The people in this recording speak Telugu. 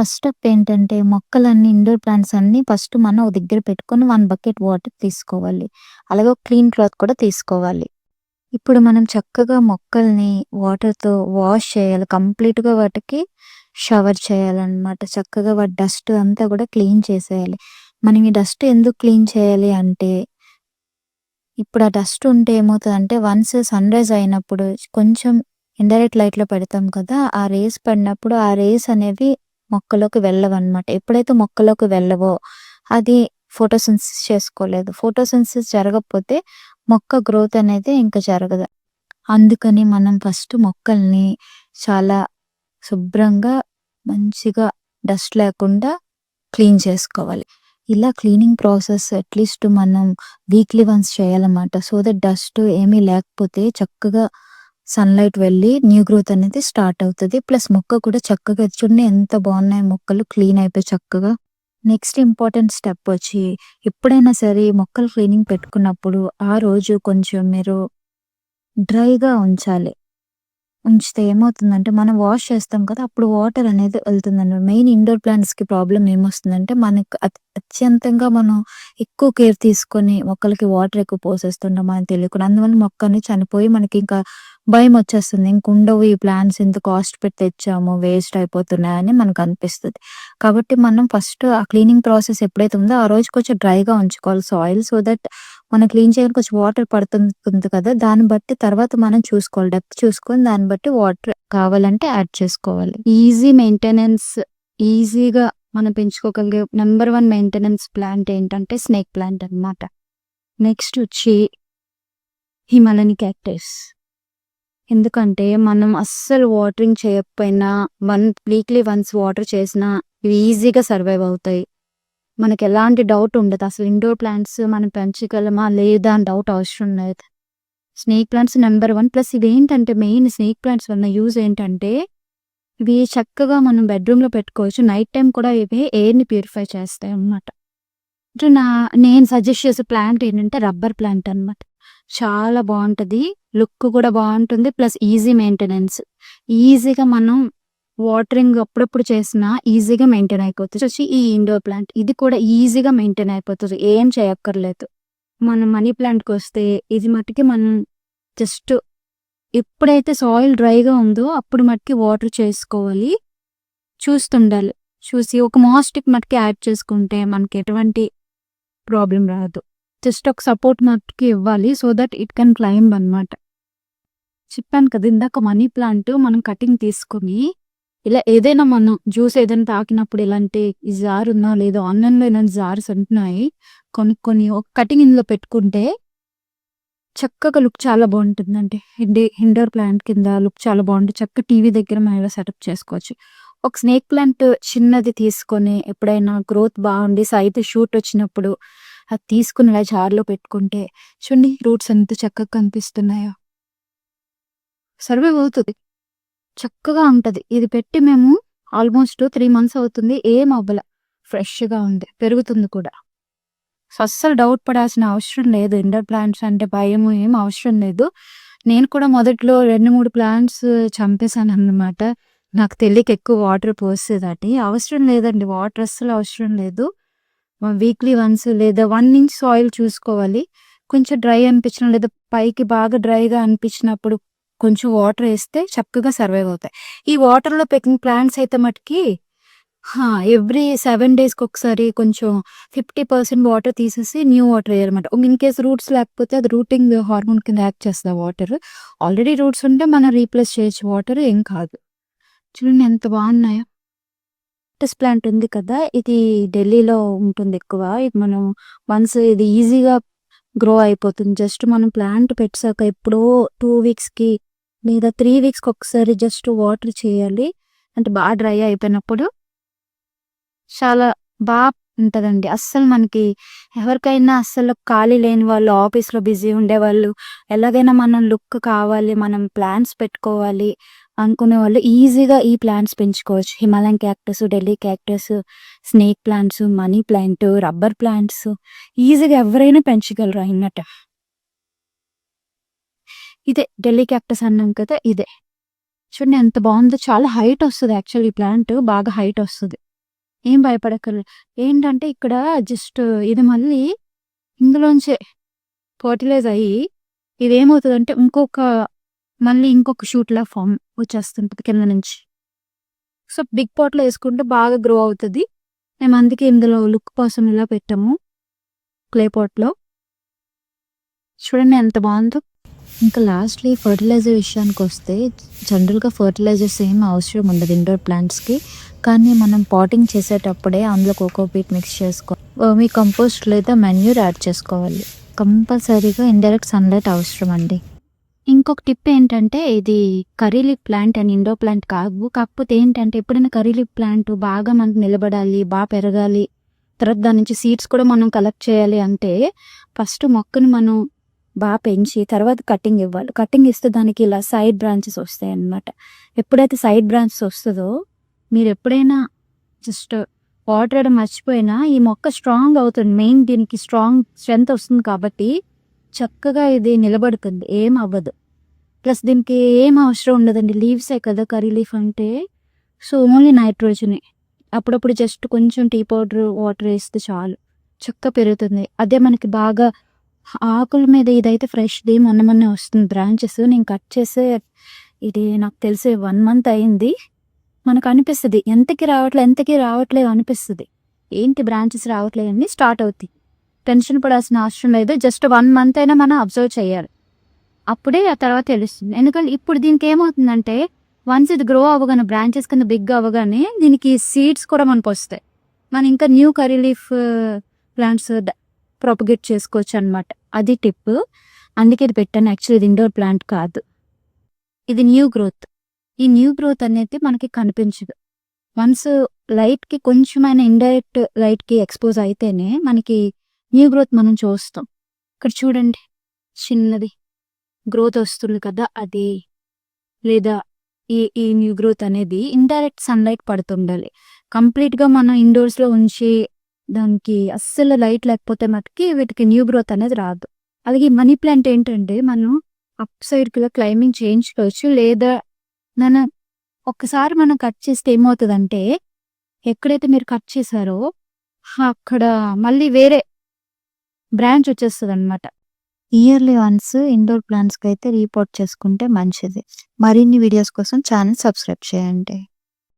ఫస్ట్ స్టెప్ ఏంటంటే మొక్కలన్నీ ఇండోర్ ప్లాంట్స్ అన్నీ ఫస్ట్ మనం ఒక దగ్గర పెట్టుకొని 1 బకెట్ వాటర్ తీసుకోవాలి. అలాగే ఒక క్లీన్ క్లాత్ కూడా తీసుకోవాలి. ఇప్పుడు మనం చక్కగా మొక్కల్ని వాటర్‌తో వాష్ చేయాలి. కంప్లీట్‌గా వాటికి షవర్ చేయాలనమాట. చక్కగా వాటి డస్ట్ అంతా కూడా క్లీన్ చేసేయాలి. మనం ఈ డస్ట్ ఎందుకు క్లీన్ చేయాలి అంటే, ఇప్పుడు ఆ డస్ట్ ఉంటే ఏమవుతదంటే వన్స్ సన్‌రైజ్ అయినప్పుడు కొంచెం ఇండైరెక్ట్ లైట్‌లో పెడతాం కదా! ఆ రేస్ పడినప్పుడు ఆ రేస్ అనేవి మొక్కలోకి వెళ్ళవనమాట. ఎప్పుడైతే మొక్కలోకి వెళ్ళవో అది ఫోటోసింథసిస్ చేసుకోలేదు. ఫోటోసింథసిస్ జరగకపోతే మొక్క గ్రోత్ అనేది ఇంక జరగదు. అందుకని మనం ఫస్ట్ మొక్కల్ని చాలా శుభ్రంగా, మంచిగా డస్ట్ లేకుండా క్లీన్ చేసుకోవాలి. ఇలా క్లీనింగ్ ప్రాసెస్ అట్‌లీస్ట్ మనం వీక్లీ వన్స్ చేయాలన్నమాట. సో దట్ డస్ట్ ఏమీ లేకపోతే చక్కగా సన్‌లైట్ వెళ్ళి న్యూ గ్రోత్ అనేది స్టార్ట్ అవుతది. ప్లస్ మొక్క కూడా చక్కగా చూడండి ఎంత బాగున్నాయి మొక్కలు క్లీన్ అయిపోయి చక్కగా. నెక్స్ట్ ఇంపార్టెంట్ స్టెప్ వచ్చి ఎప్పుడైనా సరే మొక్కలు క్లీనింగ్ పెట్టుకున్నప్పుడు ఆ రోజు కొంచెం మీరు డ్రైగా ఉంచాలి. ఉంచితే ఏమవుతుందంటే మనం వాష్ చేస్తాం కదా! అప్పుడు వాటర్ అనేది వెళ్తుందనమాట. మెయిన్ ఇండోర్ ప్లాంట్స్‌కి ప్రాబ్లమ్ ఏమొస్తుందంటే మనకు అత్యంతంగా మనం ఎక్కువ కేర్ తీసుకొని మొక్కలకి వాటర్ ఎక్కువ పోసేస్తుంటాం మనకు తెలియకుండా. అందువల్ల మొక్క అనేది చనిపోయి మనకింకా భయమొచ్చేస్తుంది. ఇంకుండవు ఈ ప్లాంట్స్ ఇంత కాస్ట్ పెట్టి తెచ్చాము వేస్ట్ అయిపోతున్నాయని మనకనిపిస్తది. కాబట్టి మనం ఫస్ట్ ఆ క్లీనింగ్ ప్రాసెస్ ఎప్పుడైతే ఉందో ఆ రోజు కొంచెం డ్రైగా ఉంచుకోవాలి సాయిల్. సో దట్ మనం క్లీన్ చేయడానికి కొంచెం వాటర్ పడుతుంది కదా! దాన్ని బట్టి తర్వాత మనం చూసుకోవాలి. డెప్త్ చూసుకొని దాన్ని బట్టి వాటర్ కావాలంటే యాడ్ చేసుకోవాలి. ఈజీ మెయింటెనెన్స్, ఈజీగా మనం పెంచుకోగలిగే నంబర్ 1 మెయింటెనెన్స్ ప్లాంట్ ఏంటంటే స్నేక్ ప్లాంట్ అన్నమాట. నెక్స్ట్ వచ్చి హిమాలయన్ క్యాక్టస్. ఎందుకంటే మనం అస్సలు వాటరింగ్ చేయకపోయినా వీక్లీ వన్స్ వాటర్ చేసినా ఇవి ఈజీగా సర్వైవ్ అవుతాయి. మనకి ఎలాంటి డౌట్ ఉండదు. అసలు ఇండోర్ ప్లాంట్స్ మనం పెంచగలమా లేదా అని డౌట్ అవసరం లేదు. స్నేక్ ప్లాంట్స్ నంబర్ 1 ప్లస్ ఇవేంటంటే మెయిన్ స్నేక్ ప్లాంట్స్ వల్ల యూజ్ ఏంటంటే ఇవి చక్కగా మనం బెడ్‌రూమ్‌లో పెట్టుకోవచ్చు. నైట్ టైమ్ కూడా ఇవి ఎయిర్‌ని ప్యూరిఫై చేస్తాయన్నమాట. నేను సజెస్ట్ చేసే ప్లాంట్ ఏంటంటే రబ్బర్ ప్లాంట్ అన్నమాట. చాలా బావుంటది. లుక్ కూడా బావుంటుంది. Plus easy maintenance. ఈజీగా మనం వాటరింగ్ అప్పుడప్పుడు చేసినా ఈజీగా మెయింటైన్ అయిపోతది. వచ్చి ఈ ఇండోర్ ప్లాంట్. ఇది కూడా ఈజీగా మెయింటైన్ అయిపోతది. ఏం చేయక్కర్లేదు. మన మనీ ప్లాంట్‌కొస్తే ఇది మటికి మనం జస్ట్ ఎప్పుడైతే సాయిల్ డ్రైగా ఉందో అప్పుడు మటికి వాటర్ చేసుకోవాలి. చూస్తుండాలి. చూసి ఒక మాస్టిక్ మటికి యాడ్ చేసుకుంటే మనకి ఎటువంటి ప్రాబ్లమ్ రాదు. జస్ట్ ఒక సపోర్ట్ మట్టుకి ఇవ్వాలి. So that it can climb అన్నమాట. చెప్పాను కదా! ఇందాక మనీ ప్లాంట్ మనం కటింగ్ తీసుకొని ఇలా ఏదైనా మనం జ్యూస్ ఏదైనా తాకినప్పుడు ఇలాంటి ఈ జార్ ఉందో లేదో ఆన్‌లైన్‌లో ఇలాంటి జార్స్ ఉంటున్నాయి. కొనుక్కొని ఒక కటింగ్ ఇందులో పెట్టుకుంటే చక్కగా లుక్ చాలా బావుంటుందండి. ఇండోర్ ప్లాంట్ కింద లుక్ చాలా బావుంటుంది. చక్కగా టీవీ దగ్గర మనం ఇలా సెటప్ చేసుకోవచ్చు. ఒక స్నేక్ ప్లాంట్ చిన్నది తీసుకొని ఎప్పుడైనా గ్రోత్ బాగుండి సైడ్ షూట్ వచ్చినప్పుడు అది తీసుకొని ఇలా జార్‌లో పెట్టుకుంటే చూడండి రూట్స్ ఎంత చక్కగా కనిపిస్తున్నాయో. సర్వైవ్ అవుతది. చక్కగా ఉంటది. ఇది పెట్టి మేము ఆల్మోస్ట్ 3 మంత్స్ అవుతుంది. ఏం అవ్వల. ఫ్రెష్‌గా ఉంది. పెరుగుతుంది కూడా. అస్సలు డౌట్ పడాల్సిన అవసరం లేదు. ఇండోర్ ప్లాంట్స్ అంటే భయము ఏం అవసరం లేదు. నేను కూడా మొదట్లో 2, 3 ప్లాంట్స్ చంపేసానన్నమాట. నాకు తెలియక ఎక్కువ వాటర్ పోసేదాన్ని. అవసరం లేదండి. వాటర్ అస్సలు అవసరం లేదు. వీక్లీ వన్స్ లేదా 1 ఇంచ్ సాయిల్ చూసుకోవాలి. కొంచెం డ్రై అనిపించిన లేదా పైకి బాగా డ్రైగా అనిపించినప్పుడు కొంచెం వాటర్ ఏస్తే చక్కగా సర్వైవ్ అవుతాయి. ఈ వాటర్‌లో పెరిగిన ప్లాంట్స్ అయితే మటికి ఎవ్రీ 7 డేస్‌కొకసారి కొంచెం 50% వాటర్ తీసేసి న్యూ వాటర్ ఎయ్యాలన్నమాట. ఇన్ కేస్ రూట్స్ లేకపోతే అది రూటింగ్ హార్మోన్ కింద యాక్ట్ చేస్తది ఆ వాటర్. ఆల్రెడీ రూట్స్ ఉంటే మనం రీప్లేస్ చేయొచ్చు వాటర్ ఏం కాదు. చూడండి ఎంత బాగున్నాయో. లోటస్ ప్లాంట్ ఉంది కదా! ఇది ఢిల్లీలో ఉంటుంది ఎక్కువ. ఇది మనం వన్స్ ఇది ఈజీగా గ్రో అయిపోతుంది. జస్ట్ మనం ప్లాంట్ పెట్టాక ఎప్పుడో 2 వీక్స్‌కి లేదా 3 వీక్స్‌కి ఒకసారి జస్ట్ వాటర్ చేయాలి. అంటే బాగా డ్రై అయిపోయినప్పుడు చాలా బా ఉంటదండి. అస్సలు మనకి ఎవరికైనా అస్సలు ఖాళీ లేని వాళ్ళు, ఆఫీస్‌లో బిజీ ఉండేవాళ్ళు, ఎలాగైనా మనం లుక్ కావాలి, మనం ప్లాంట్స్ పెట్టుకోవాలి అనుకునేవాళ్ళు ఈజీగా ఈ ప్లాంట్స్ పెంచుకోవచ్చు. Himalayan cactus, Delhi cactus, snake plants, money plant, rubber plants ఈజీగా ఎవరైనా పెంచగలరు అన్నమాట. ఇదే ఢిల్లీ క్యాక్టస్ అన్నాం కదా! ఇదే. చూడండి ఎంత బావుందో. చాలా హైట్ వస్తది యాక్చువల్లీ ఈ ప్లాంట్ బాగా హైట్ వస్తది. ఏం భయపడక్కర్లేదు. ఏంటంటే ఇక్కడ జస్ట్ ఇది మళ్ళీ ఇందులోంచే ఫర్టిలైజ్ అయ్యి ఇదేమవుతదంటే మళ్ళీ ఇంకొక షూట్‌లా ఫార్మ్ వచ్చేస్తుంటది కింద నుంచి. సో, బిగ్ పాట్‌లో యేసుకుంటే బాగా గ్రో అవుతది. మేము అందుకే ఇందులో లుక్ కోసం ఇలా పెట్టాము. క్లే పాట్‌లో. చూడండి ఎంత బావుందో. ఇంకా లాస్ట్‌లీ ఫర్టిలైజర్ విషయానికొస్తే జనరల్‌గా ఫర్టిలైజర్స్ ఏం అవసరం ఉండదు ఇండోర్ ప్లాంట్స్‌కి. కానీ మనం పాటింగ్ చేసేటప్పుడే అందులో కోకోపీట్ మిక్స్ వర్మీ కంపోస్ట్ లేదా మాన్యూర్ యాడ్ చేసుకోవాలి. కంపల్సరీగా ఇండైరెక్ట్ సన్‌లైట్ అవసరం అండి. ఇంకొక టిప్ ఏంటంటే ఇది కర్రీ లీఫ్ ప్లాంట్ అని ఇండోర్ ప్లాంట్ కాదు. కాకపోతే ఏంటంటే ఎప్పుడైనా కర్రీ లీఫ్ ప్లాంట్ బాగా మనకు నిలబడాలి, పెరగాలి, తర్వాత దాని నుంచి సీడ్స్ కూడా మనం కలెక్ట్ చేయాలి అంటే ఫస్ట్ మొక్కని మనం పెంచి తర్వాత కటింగ్ ఇవ్వాలి. కటింగ్ ఇస్తే దానికి ఇలా సైడ్ బ్రాంచెస్ వస్తాయన్నమాట. ఎప్పుడైతే సైడ్ బ్రాంచెస్ వస్తదో మీరు ఎప్పుడైనా జస్ట్ వాటర్ వేయడం మర్చిపోయినా ఈ మొక్క స్ట్రాంగ్ అవుతుంది. మెయిన్ దీనికి స్ట్రెంత్ వస్తుంది కాబట్టి చక్కగా ఇది నిలబడుతుంది. ఏం అవ్వదు. ప్లస్ దీనికి ఏం అవసరం ఉండదండి. లీవ్సే కదా కర్రీ లీఫ్ అంటే. సో, ఓన్లీ నైట్రోజనే. అప్పుడప్పుడు జస్ట్ కొంచెం టీ పౌడర్, వాటర్ వేస్తే చాలు. చక్కగా పెరుగుతుంది. అదే మనకి బాగా ఆకుల మీద ఇదైతే ఫ్రెష్‌ది మొన్నే వస్తుంది బ్రాంచెస్. నేను కట్ చేసే ఇది నాకు తెలిసి 1 మంత్ అయింది. మనకు అనిపిస్తది ఎంతకి రావట్లేదు అనిపిస్తది. ఏంటి బ్రాంచెస్ రావట్లేదని స్టార్ట్ అవుతాయి. టెన్షన్ పడాల్సిన అవసరం లేదు. జస్ట్ 1 మంత్ అయినా మనం అబ్జర్వ్ చేయాలి. అప్పుడే ఆ తర్వాత తెలుస్తుంది. ఎందుకంటే ఇప్పుడు దీనికి ఏమవుతుందంటే వన్స్ ఇది గ్రో అవ్వగానే బ్రాంచెస్ కింద బిగ్ అవ్వగానే దీనికి సీడ్స్ కూడా మనకొస్తాయి. మనం ఇంకా new curry leaf plants propagate చేసుకోవచ్చు అనమాట. అది టిప్. అందుకే ఇది పెట్టాను. యాక్చువల్లీ ఇది ఇండోర్ ప్లాంట్ కాదు. ఇది న్యూ గ్రోత్. ఈ న్యూ గ్రోత్ అనేది మనకి కనిపించదు. వన్స్ లైట్‌కి కొంచెమైనా ఇండైరెక్ట్ లైట్‌కి ఎక్స్‌పోజ్ అయితేనే మనకి న్యూ గ్రోత్ మనం చూస్తాం. ఇక్కడ చూడండి చిన్నది గ్రోత్ వస్తుంది కదా అది. లేదా ఈ న్యూ గ్రోత్ అనేది ఇండైరెక్ట్ సన్‌లైట్ పడుతుండాలి. కంప్లీట్‌గా మనం ఇండోర్స్‌లో ఉంచి దానికి అస్సలు లైట్ లేకపోతే మటుకి వీటికి న్యూ గ్రోత్ అనేది రాదు. అలాగే మనీ ప్లాంట్ ఏంటంటే మనం అప్ సైడ్‌కి ఇలా క్లైంబింగ్ చేయించుకోవచ్చు. లేదా మనం ఒక్కసారి మనం కట్ చేస్తే ఏమవుతదంటే ఎక్కడైతే మీరు కట్ చేశారో అక్కడ మళ్ళీ వేరే బ్రాంచ్ వచ్చేస్తదనమాట. ఇయర్లీ వన్స్ ఇండోర్ ప్లాంట్స్‌కైతే రీపోర్ట్ చేసుకుంటే మంచిది. మరిన్ని వీడియోస్ కోసం ఛానల్ సబ్స్క్రైబ్ చేయండి.